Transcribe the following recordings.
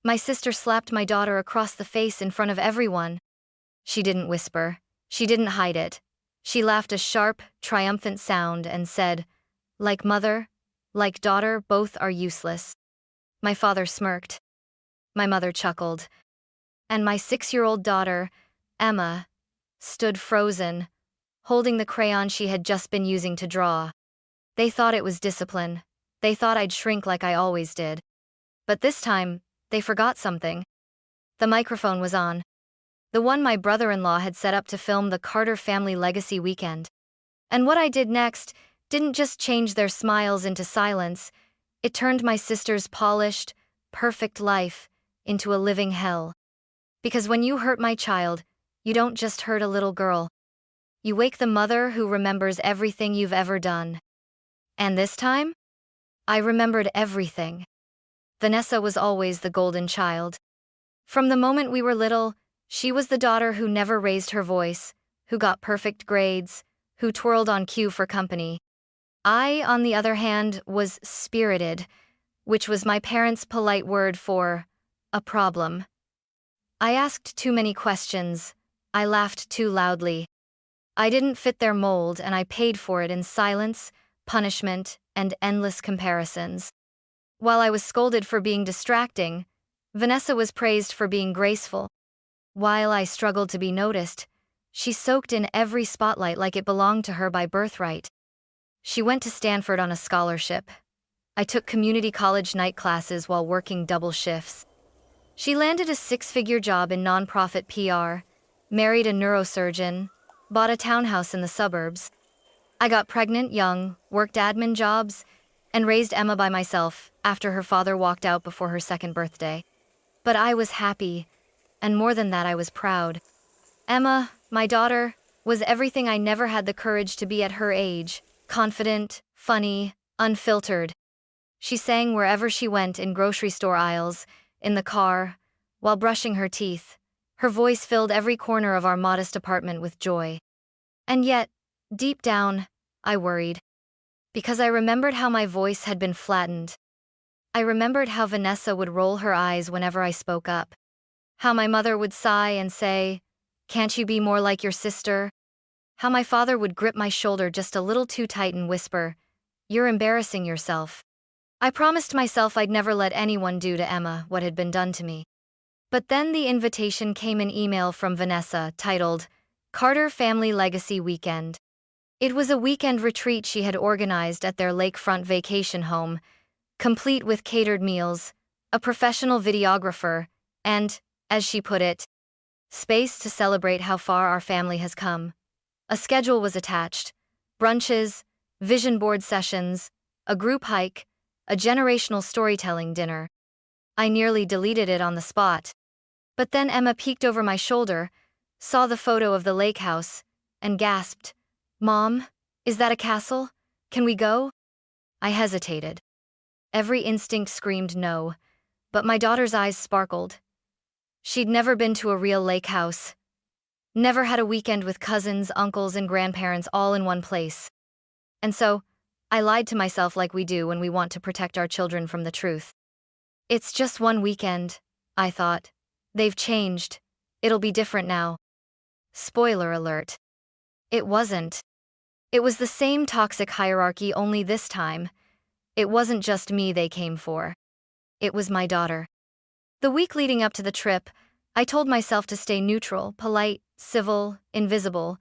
My sister slapped my daughter across the face in front of everyone. She didn't whisper. She didn't hide it. She laughed a sharp, triumphant sound and said, "Like mother, like daughter, both are useless." My father smirked. My mother chuckled. And my 6-year-old daughter, Emma, stood frozen, holding the crayon she had just been using to draw. They thought it was discipline. They thought I'd shrink like I always did. But this time, they forgot something. The microphone was on. The one my brother-in-law had set up to film the Carter family legacy weekend. And what I did next didn't just change their smiles into silence, it turned my sister's polished, perfect life into a living hell. Because when you hurt my child, you don't just hurt a little girl. You wake the mother who remembers everything you've ever done. And this time, I remembered everything. Vanessa was always the golden child. From the moment we were little, she was the daughter who never raised her voice, who got perfect grades, who twirled on cue for company. I, on the other hand, was spirited, which was my parents' polite word for a problem. I asked too many questions. I laughed too loudly. I didn't fit their mold, and I paid for it in silence, punishment, and endless comparisons. While I was scolded for being distracting, Vanessa was praised for being graceful. While I struggled to be noticed, she soaked in every spotlight like it belonged to her by birthright. She went to Stanford on a scholarship. I took community college night classes while working double shifts. She landed a 6-figure job in nonprofit PR, married a neurosurgeon, bought a townhouse in the suburbs. I got pregnant young, worked admin jobs, and raised Emma by myself after her father walked out before her 2nd birthday. But I was happy, and more than that, I was proud. Emma, my daughter, was everything I never had the courage to be at her age: confident, funny, unfiltered. She sang wherever she went, in grocery store aisles, in the car, while brushing her teeth. Her voice filled every corner of our modest apartment with joy. And yet, deep down, I worried. Because I remembered how my voice had been flattened. I remembered how Vanessa would roll her eyes whenever I spoke up. How my mother would sigh and say, "Can't you be more like your sister?" How my father would grip my shoulder just a little too tight and whisper, "You're embarrassing yourself." I promised myself I'd never let anyone do to Emma what had been done to me. But then the invitation came, an email from Vanessa titled, "Carter Family Legacy Weekend." It was a weekend retreat she had organized at their lakefront vacation home, complete with catered meals, a professional videographer, and, as she put it, space to celebrate how far our family has come. A schedule was attached: brunches, vision board sessions, a group hike, a generational storytelling dinner. I nearly deleted it on the spot. But then Emma peeked over my shoulder, saw the photo of the lake house, and gasped, "Mom, is that a castle? Can we go?" I hesitated. Every instinct screamed no, but my daughter's eyes sparkled. She'd never been to a real lake house. Never had a weekend with cousins, uncles, and grandparents all in one place. And so, I lied to myself like we do when we want to protect our children from the truth. It's just one weekend, I thought. They've changed. It'll be different now. Spoiler alert. It wasn't. It was the same toxic hierarchy, only this time. It wasn't just me they came for. It was my daughter. The week leading up to the trip, I told myself to stay neutral, polite, civil, invisible.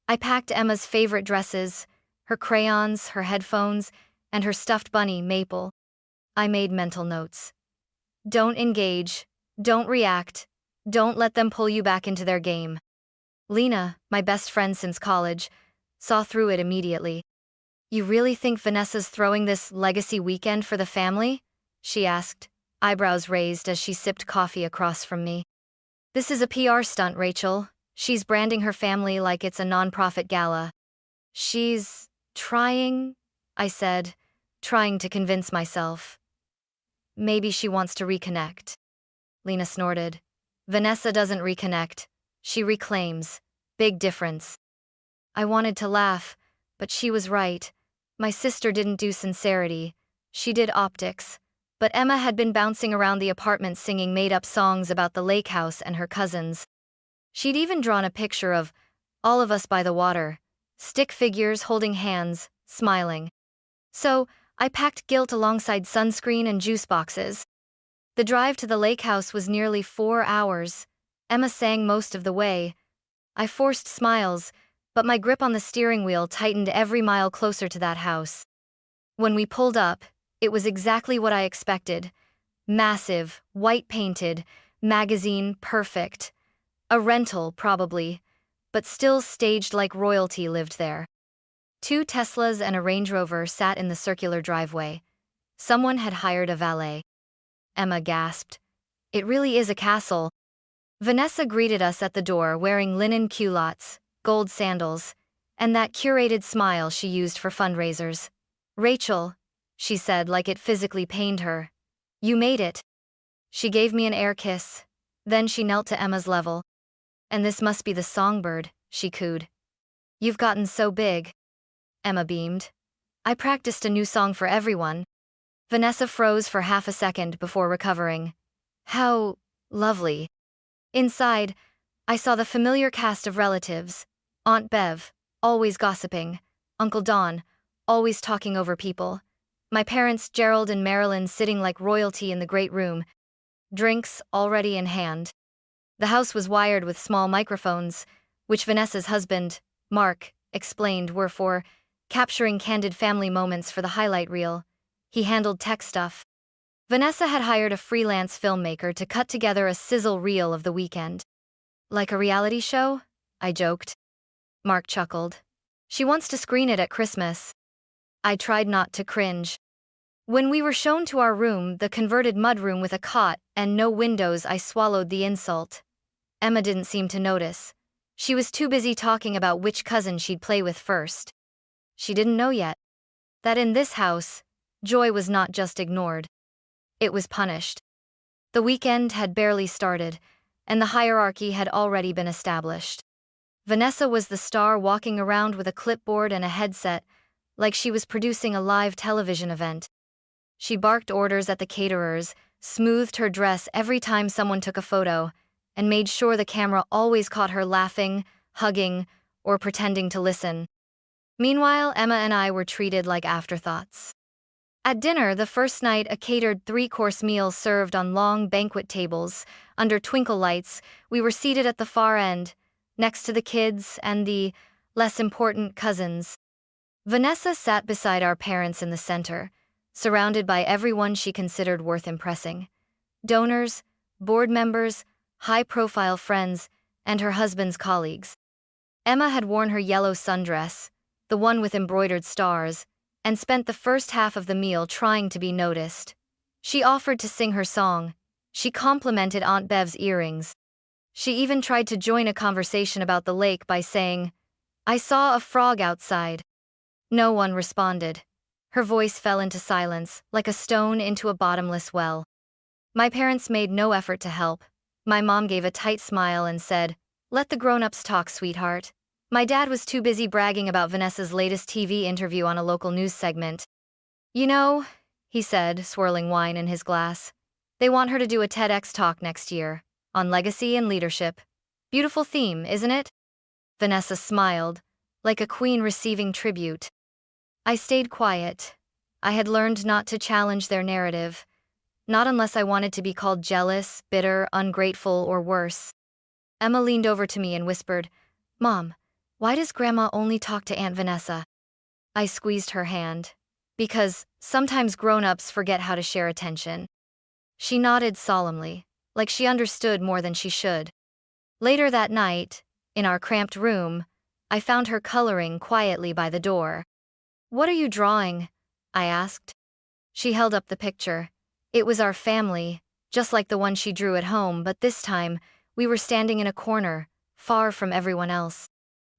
I packed Emma's favorite dresses, her crayons, her headphones, and her stuffed bunny, Maple. I made mental notes. Don't engage, don't react, don't let them pull you back into their game. Lena, my best friend since college, saw through it immediately. "You really think Vanessa's throwing this legacy weekend for the family?" she asked, eyebrows raised as she sipped coffee across from me. "This is a PR stunt, Rachel. She's branding her family like it's a nonprofit gala." "She's trying," I said, trying to convince myself. "Maybe she wants to reconnect." Lena snorted. "Vanessa doesn't reconnect. She reclaims. Big difference." I wanted to laugh, but she was right. My sister didn't do sincerity. She did optics. but Emma had been bouncing around the apartment singing made-up songs about the lake house and her cousins. She'd even drawn a picture of all of us by the water, stick figures holding hands, smiling. So, I packed guilt alongside sunscreen and juice boxes. The drive to the lake house was nearly 4 hours. Emma sang most of the way. I forced smiles, but my grip on the steering wheel tightened every mile closer to that house. When we pulled up, it was exactly what I expected. Massive, white-painted, magazine perfect. A rental, probably, but still staged like royalty lived there. 2 Teslas and a Range Rover sat in the circular driveway. Someone had hired a valet. Emma gasped. It really is a castle. Vanessa greeted us at the door wearing linen culottes, gold sandals, and that curated smile she used for fundraisers. Rachel, she said like it physically pained her. You made it. She gave me an air kiss. Then she knelt to Emma's level. And this must be the songbird, she cooed. You've gotten so big. Emma beamed. I practiced a new song for everyone. Vanessa froze for half a second before recovering. How lovely. Inside, I saw the familiar cast of relatives. Aunt Bev, always gossiping. Uncle Don, always talking over people. My parents Gerald and Marilyn sitting like royalty in the great room. Drinks already in hand. The house was wired with small microphones, which Vanessa's husband, Mark, explained were for capturing candid family moments for the highlight reel. He handled tech stuff. Vanessa had hired a freelance filmmaker to cut together a sizzle reel of the weekend. Like a reality show? I joked. Mark chuckled. She wants to screen it at Christmas. I tried not to cringe. When we were shown to our room, the converted mudroom with a cot and no windows, I swallowed the insult. Emma didn't seem to notice. She was too busy talking about which cousin she'd play with first. She didn't know yet that in this house, joy was not just ignored. It was punished. The weekend had barely started, and the hierarchy had already been established. Vanessa was the star, walking around with a clipboard and a headset, like she was producing a live television event. She barked orders at the caterers, smoothed her dress every time someone took a photo, and made sure the camera always caught her laughing, hugging, or pretending to listen. Meanwhile, Emma and I were treated like afterthoughts. At dinner, the first night, a catered 3-course meal served on long banquet tables. Under twinkle lights, we were seated at the far end, next to the kids and the less important cousins. Vanessa sat beside our parents in the center, surrounded by everyone she considered worth impressing. Donors, board members, high-profile friends, and her husband's colleagues. Emma had worn her yellow sundress, the one with embroidered stars, and spent the first half of the meal trying to be noticed. She offered to sing her song. She complimented Aunt Bev's earrings. She even tried to join a conversation about the lake by saying, "I saw a frog outside." No one responded. Her voice fell into silence, like a stone into a bottomless well. My parents made no effort to help. My mom gave a tight smile and said, "Let the grown-ups talk, sweetheart." My dad was too busy bragging about Vanessa's latest TV interview on a local news segment. You know, he said, swirling wine in his glass, they want her to do a TEDx talk next year, on legacy and leadership. Beautiful theme, isn't it? Vanessa smiled, like a queen receiving tribute. I stayed quiet. I had learned not to challenge their narrative, not unless I wanted to be called jealous, bitter, ungrateful, or worse. Emma leaned over to me and whispered, "Mom, why does Grandma only talk to Aunt Vanessa?" I squeezed her hand. Because sometimes grown-ups forget how to share attention. She nodded solemnly, like she understood more than she should. Later that night, in our cramped room, I found her coloring quietly by the door. "What are you drawing?" I asked. She held up the picture. It was our family, just like the one she drew at home, but this time, we were standing in a corner, far from everyone else.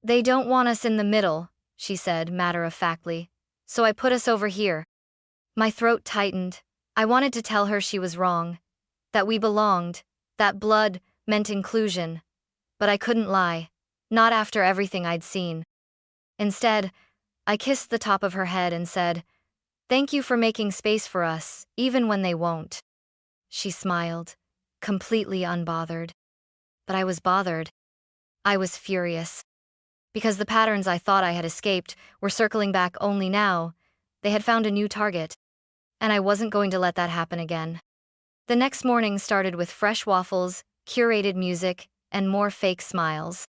"They don't want us in the middle," she said matter-of-factly, "so I put us over here." My throat tightened. I wanted to tell her she was wrong, that we belonged, that blood meant inclusion. But I couldn't lie, not after everything I'd seen. Instead, I kissed the top of her head and said, Thank you for making space for us, even when they won't. She smiled, completely unbothered. But I was bothered. I was furious. Because the patterns I thought I had escaped were circling back only now. They had found a new target. And I wasn't going to let that happen again. The next morning started with fresh waffles, curated music, and more fake smiles.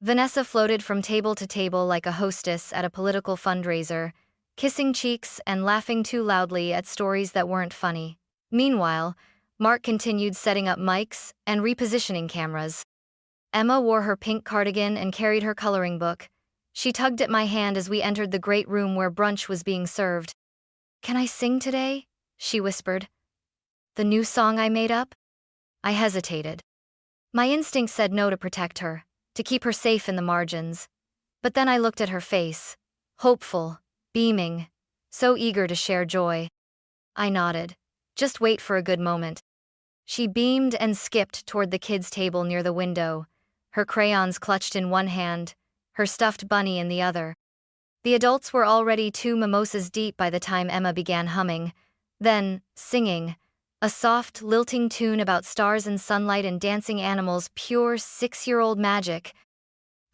Vanessa floated from table to table like a hostess at a political fundraiser, kissing cheeks and laughing too loudly at stories that weren't funny. Meanwhile, Mark continued setting up mics and repositioning cameras. Emma wore her pink cardigan and carried her coloring book. She tugged at my hand as we entered the great room where brunch was being served. "Can I sing today?" she whispered. "The new song I made up?" I hesitated. My instinct said no to protect her, to keep her safe in the margins. But then I looked at her face, hopeful, beaming, so eager to share joy. I nodded. Just wait for a good moment. She beamed and skipped toward the kids' table near the window, her crayons clutched in one hand, her stuffed bunny in the other. The adults were already 2 mimosas deep by the time Emma began humming, then singing, a soft, lilting tune about stars and sunlight and dancing animals, pure 6-year-old magic.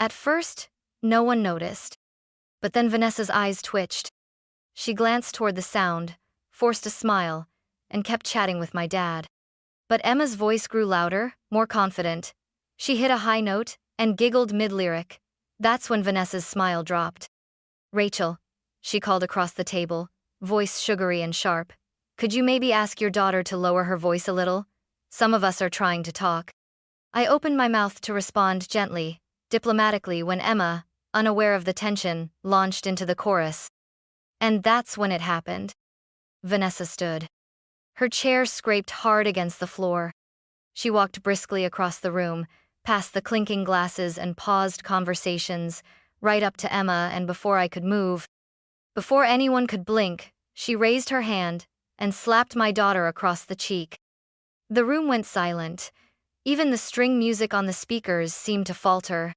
At first, no one noticed. But then Vanessa's eyes twitched. She glanced toward the sound, forced a smile, and kept chatting with my dad. But Emma's voice grew louder, more confident. She hit a high note and giggled mid-lyric. That's when Vanessa's smile dropped. "Rachel," she called across the table, voice sugary and sharp. "Could you maybe ask your daughter to lower her voice a little? Some of us are trying to talk." I opened my mouth to respond gently, diplomatically, when Emma, unaware of the tension, launched into the chorus. And that's when it happened. Vanessa stood. Her chair scraped hard against the floor. She walked briskly across the room, past the clinking glasses and paused conversations, right up to Emma, and before I could move, before anyone could blink, she raised her hand and slapped my daughter across the cheek. The room went silent. Even the string music on the speakers seemed to falter.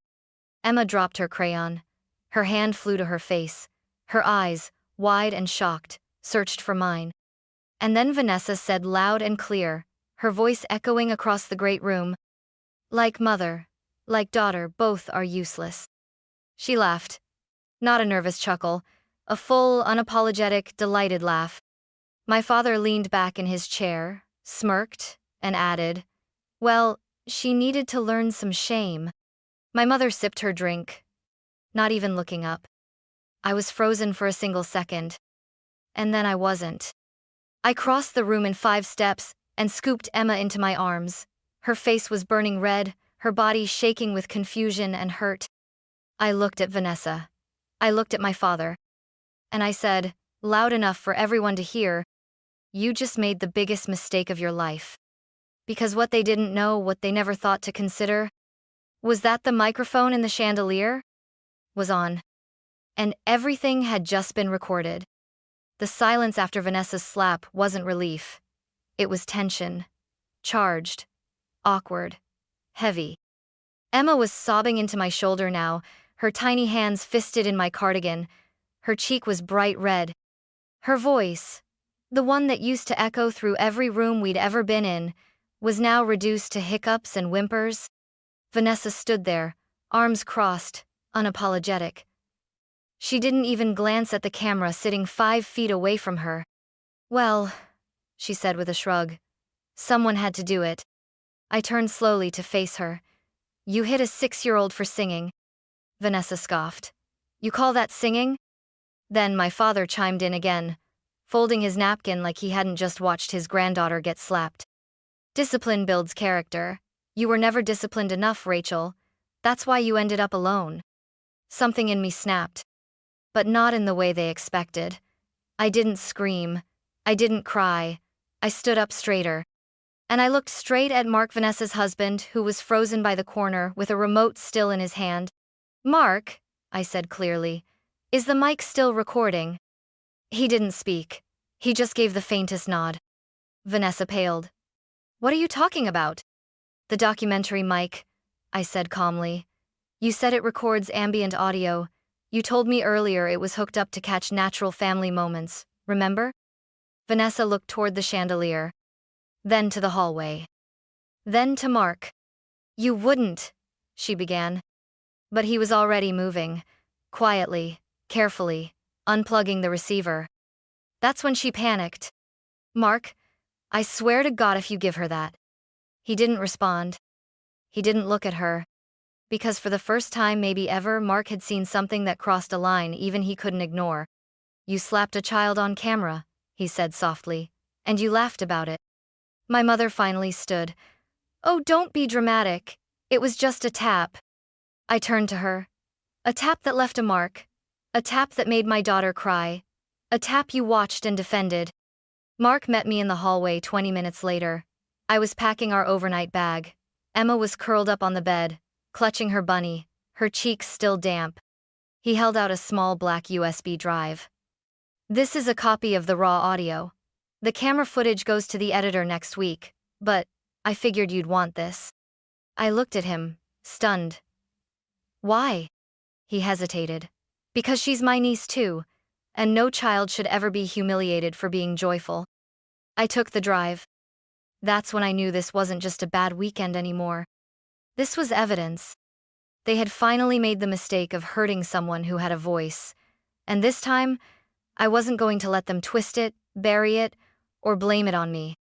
Emma dropped her crayon. Her hand flew to her face. Her eyes, wide and shocked, searched for mine. And then Vanessa said loud and clear, her voice echoing across the great room, "Like mother, like daughter, both are useless." She laughed. Not a nervous chuckle, a full, unapologetic, delighted laugh. My father leaned back in his chair, smirked, and added, "Well, she needed to learn some shame." My mother sipped her drink, not even looking up. I was frozen for a single second. And then I wasn't. I crossed the room in 5 steps and scooped Emma into my arms. Her face was burning red, her body shaking with confusion and hurt. I looked at Vanessa. I looked at my father. And I said, loud enough for everyone to hear, "You just made the biggest mistake of your life." Because what they didn't know, what they never thought to consider, was that the microphone in the chandelier was on. And everything had just been recorded. The silence after Vanessa's slap wasn't relief. It was tension. Charged. Awkward. Heavy. Emma was sobbing into my shoulder now, her tiny hands fisted in my cardigan. Her cheek was bright red. Her voice, the one that used to echo through every room we'd ever been in, was now reduced to hiccups and whimpers. Vanessa stood there, arms crossed, unapologetic. She didn't even glance at the camera sitting 5 feet away from her. "Well," she said with a shrug, "someone had to do it." I turned slowly to face her. "You hit a 6-year-old for singing." Vanessa scoffed. "You call that singing?" Then my father chimed in again, folding his napkin like he hadn't just watched his granddaughter get slapped. "Discipline builds character. You were never disciplined enough, Rachel. That's why you ended up alone." Something in me snapped. But not in the way they expected. I didn't scream. I didn't cry. I stood up straighter. And I looked straight at Mark, Vanessa's husband, who was frozen by the corner with a remote still in his hand. "Mark," I said clearly, "is the mic still recording?" He didn't speak. He just gave the faintest nod. Vanessa paled. "What are you talking about?" "The documentary mic," I said calmly. "You said it records ambient audio. You told me earlier it was hooked up to catch natural family moments, remember? Vanessa looked toward the chandelier. Then to the hallway. Then to Mark. You wouldn't, she began. But he was already moving. Quietly, carefully, unplugging the receiver. That's when she panicked. Mark, I swear to God if you give her that. He didn't respond. He didn't look at her. Because for the first time maybe ever, Mark had seen something that crossed a line even he couldn't ignore. You slapped a child on camera, he said softly, and you laughed about it. My mother finally stood. Oh, don't be dramatic. It was just a tap. I turned to her. A tap that left a mark. A tap that made my daughter cry. A tap you watched and defended. Mark met me in the hallway 20 minutes later. I was packing our overnight bag. Emma was curled up on the bed, clutching her bunny, her cheeks still damp. He held out a small black USB drive. This is a copy of the raw audio. The camera footage goes to the editor next week, but I figured you'd want this. I looked at him, stunned. Why? He hesitated. Because she's my niece too, and no child should ever be humiliated for being joyful. I took the drive. That's when I knew this wasn't just a bad weekend anymore. This was evidence. They had finally made the mistake of hurting someone who had a voice, and this time, I wasn't going to let them twist it, bury it, or blame it on me.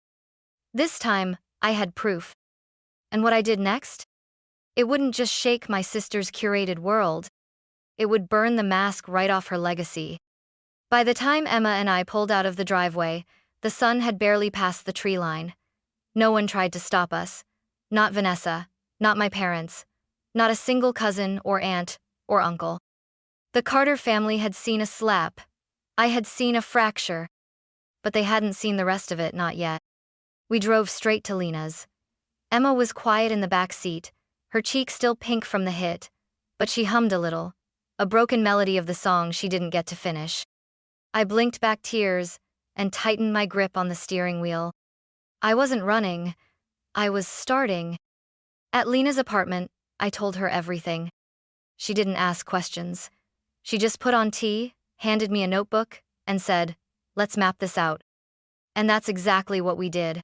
This time, I had proof. And what I did next? It wouldn't just shake my sister's curated world. It would burn the mask right off her legacy. By the time Emma and I pulled out of the driveway, the sun had barely passed the tree line. No one tried to stop us. Not Vanessa, not my parents, not a single cousin or aunt or uncle. The Carter family had seen a slap. I had seen a fracture. But they hadn't seen the rest of it, not yet. We drove straight to Lena's. Emma was quiet in the back seat, her cheek still pink from the hit, but she hummed a little, a broken melody of the song she didn't get to finish. I blinked back tears and tightened my grip on the steering wheel. I wasn't running, I was starting. At Lena's apartment, I told her everything. She didn't ask questions. She just put on tea, handed me a notebook, and said, "Let's map this out." And that's exactly what we did.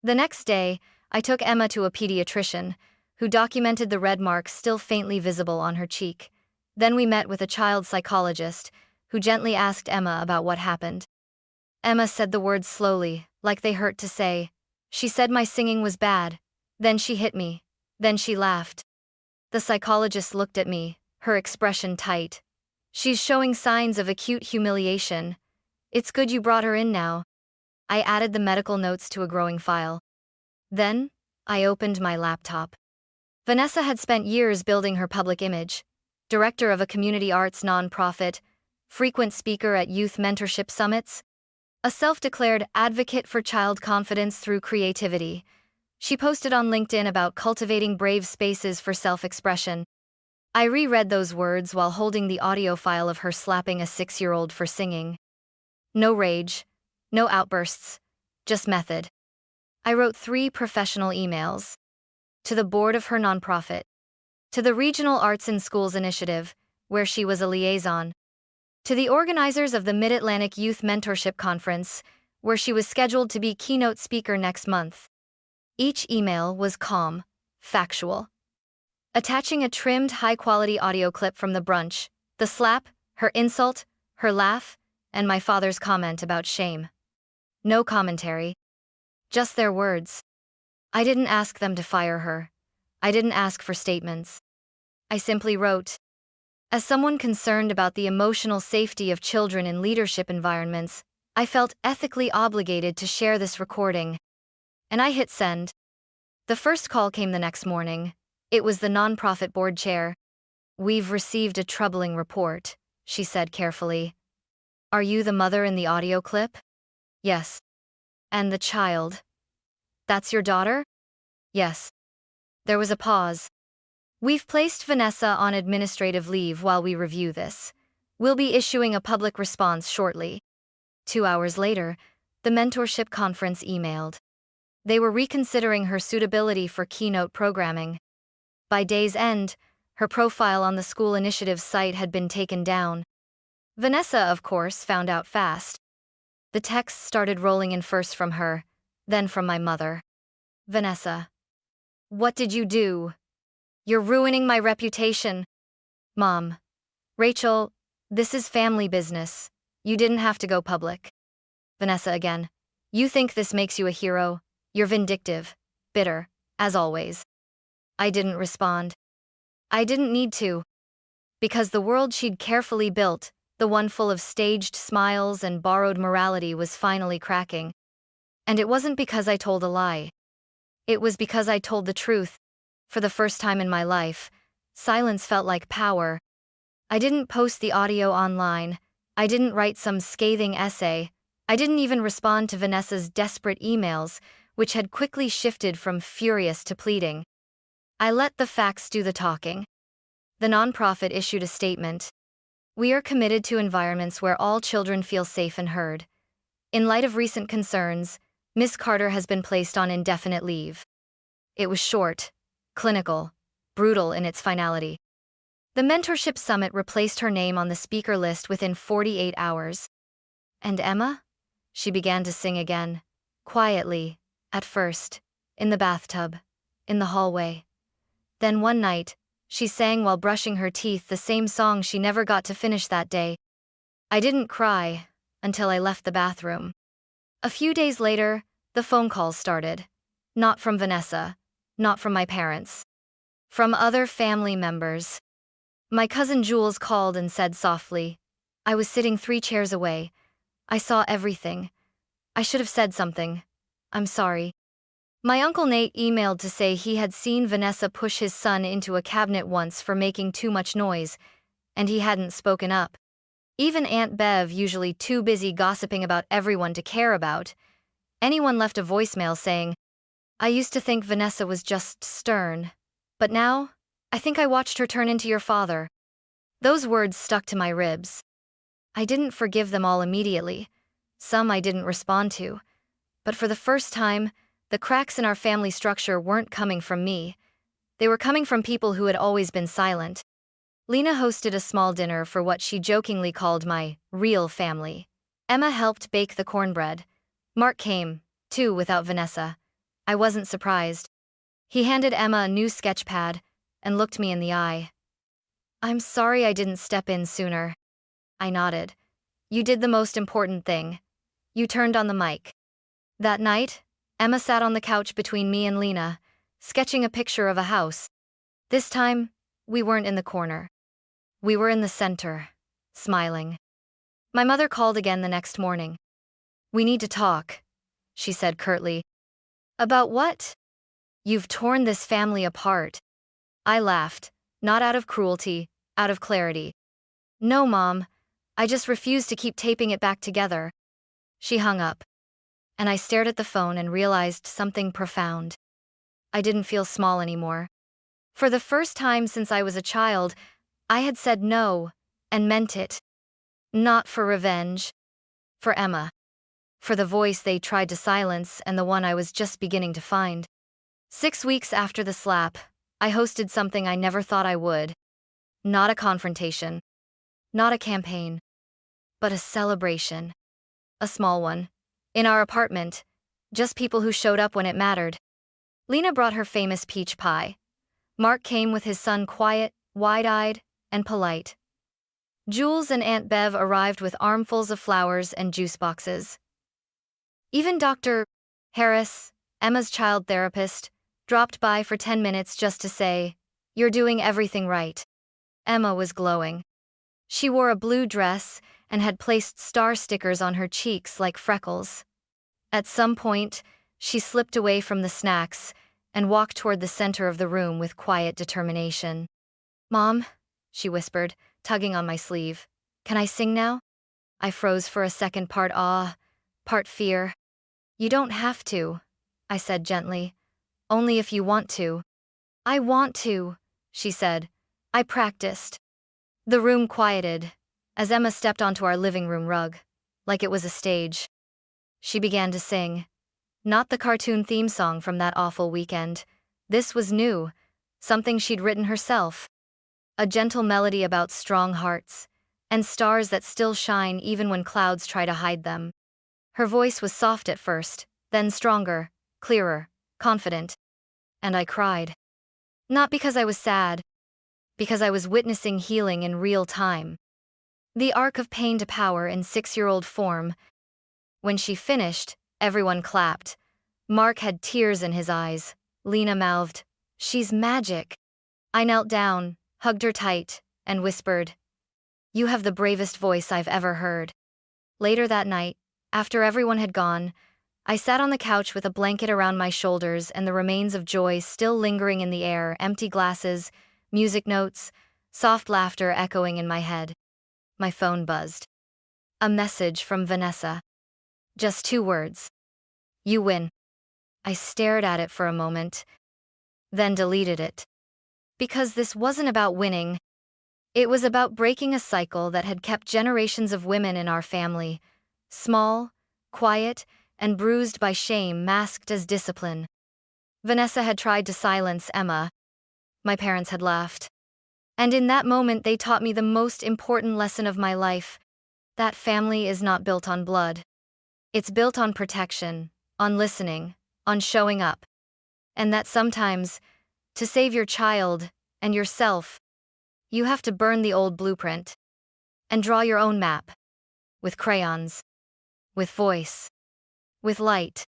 The next day, I took Emma to a pediatrician, who documented the red marks still faintly visible on her cheek. Then we met with a child psychologist, who gently asked Emma about what happened. Emma said the words slowly, like they hurt to say. She said my singing was bad. Then she hit me. Then she laughed. The psychologist looked at me, her expression tight. She's showing signs of acute humiliation. It's good you brought her in now. I added the medical notes to a growing file. Then, I opened my laptop. Vanessa had spent years building her public image. Director of a community arts nonprofit, frequent speaker at youth mentorship summits, a self-declared advocate for child confidence through creativity. She posted on LinkedIn about cultivating brave spaces for self-expression. I reread those words while holding the audio file of her slapping a 6-year-old for singing. No rage, no outbursts, just method. I wrote 3 professional emails. To the board of her nonprofit. To the Regional Arts in Schools Initiative, where she was a liaison. To the organizers of the Mid-Atlantic Youth Mentorship Conference, where she was scheduled to be keynote speaker next month. Each email was calm, factual. Attaching a trimmed high-quality audio clip from the brunch, the slap, her insult, her laugh, and my father's comment about shame. No commentary. Just their words. I didn't ask them to fire her. I didn't ask for statements. I simply wrote. As someone concerned about the emotional safety of children in leadership environments, I felt ethically obligated to share this recording. And I hit send. The first call came the next morning. It was the nonprofit board chair. "We've received a troubling report," she said carefully. "Are you the mother in the audio clip?" "Yes." "And the child? That's your daughter?" "Yes." There was a pause. "We've placed Vanessa on administrative leave while we review this. We'll be issuing a public response shortly." 2 hours later, the mentorship conference emailed. They were reconsidering her suitability for keynote programming. By day's end, her profile on the school initiative's site had been taken down. Vanessa, of course, found out fast. The texts started rolling in, first from her, then from my mother. Vanessa. What did you do? You're ruining my reputation. Mom. Rachel, this is family business. You didn't have to go public. Vanessa again. You think this makes you a hero? You're vindictive, bitter, as always. I didn't respond. I didn't need to. Because the world she'd carefully built, the one full of staged smiles and borrowed morality, was finally cracking. And it wasn't because I told a lie. It was because I told the truth. For the first time in my life, silence felt like power. I didn't post the audio online. I didn't write some scathing essay. I didn't even respond to Vanessa's desperate emails, which had quickly shifted from furious to pleading. I let the facts do the talking. The nonprofit issued a statement. We are committed to environments where all children feel safe and heard. In light of recent concerns, Ms. Carter has been placed on indefinite leave. It was short, clinical, brutal in its finality. The mentorship summit replaced her name on the speaker list within 48 hours. And Emma? She began to sing again, quietly, at first, in the bathtub, in the hallway. Then one night, she sang while brushing her teeth, the same song she never got to finish that day. I didn't cry until I left the bathroom. A few days later, the phone calls started. Not from Vanessa, not from my parents. From other family members. My cousin Jules called and said softly, I was sitting 3 chairs away. I saw everything. I should have said something. I'm sorry. My Uncle Nate emailed to say he had seen Vanessa push his son into a cabinet once for making too much noise, and he hadn't spoken up. Even Aunt Bev, usually too busy gossiping about everyone to care about anyone, left a voicemail saying, I used to think Vanessa was just stern, but now, I think I watched her turn into your father. Those words stuck to my ribs. I didn't forgive them all immediately. Some I didn't respond to. But for the first time, the cracks in our family structure weren't coming from me. They were coming from people who had always been silent. Lena hosted a small dinner for what she jokingly called my real family. Emma helped bake the cornbread. Mark came, too, without Vanessa. I wasn't surprised. He handed Emma a new sketch pad and looked me in the eye. I'm sorry I didn't step in sooner. I nodded. You did the most important thing. You turned on the mic. That night, Emma sat on the couch between me and Lena, sketching a picture of a house. This time, we weren't in the corner. We were in the center, smiling. My mother called again the next morning. We need to talk, she said curtly. About what? You've torn this family apart. I laughed, not out of cruelty, out of clarity. No, Mom, I just refuse to keep taping it back together. She hung up. And I stared at the phone and realized something profound. I didn't feel small anymore. For the first time since I was a child, I had said no, and meant it. Not for revenge. For Emma. For the voice they tried to silence and the one I was just beginning to find. 6 weeks after the slap, I hosted something I never thought I would. Not a confrontation. Not a campaign. But a celebration. A small one. In our apartment, just people who showed up when it mattered. Lena brought her famous peach pie. Mark came with his son, quiet, wide-eyed, and polite. Jules and Aunt Bev arrived with armfuls of flowers and juice boxes. Even Dr. Harris, Emma's child therapist, dropped by for 10 minutes just to say, You're doing everything right. Emma was glowing. She wore a blue dress and had placed star stickers on her cheeks like freckles. At some point, she slipped away from the snacks and walked toward the center of the room with quiet determination. Mom, she whispered, tugging on my sleeve. Can I sing now? I froze for a second, part awe, part fear. You don't have to, I said gently. Only if you want to. I want to, she said. I practiced. The room quieted as Emma stepped onto our living room rug, like it was a stage. She began to sing. Not the cartoon theme song from that awful weekend. This was new, something she'd written herself. A gentle melody about strong hearts, and stars that still shine even when clouds try to hide them. Her voice was soft at first, then stronger, clearer, confident. And I cried. Not because I was sad, because I was witnessing healing in real time. The arc of pain to power in 6-year-old form. When she finished, everyone clapped. Mark had tears in his eyes. Lena mouthed, "She's magic." I knelt down, hugged her tight, and whispered, "You have the bravest voice I've ever heard." Later that night, after everyone had gone, I sat on the couch with a blanket around my shoulders and the remains of joy still lingering in the air, empty glasses, music notes, soft laughter echoing in my head. My phone buzzed. A message from Vanessa. Just 2 words. "You win." I stared at it for a moment, then deleted it. Because this wasn't about winning. It was about breaking a cycle that had kept generations of women in our family, small, quiet, and bruised by shame masked as discipline. Vanessa had tried to silence Emma. My parents had laughed. And in that moment they taught me the most important lesson of my life, that family is not built on blood. It's built on protection, on listening, on showing up. And that sometimes, to save your child and yourself, you have to burn the old blueprint and draw your own map. With crayons. With voice. With light.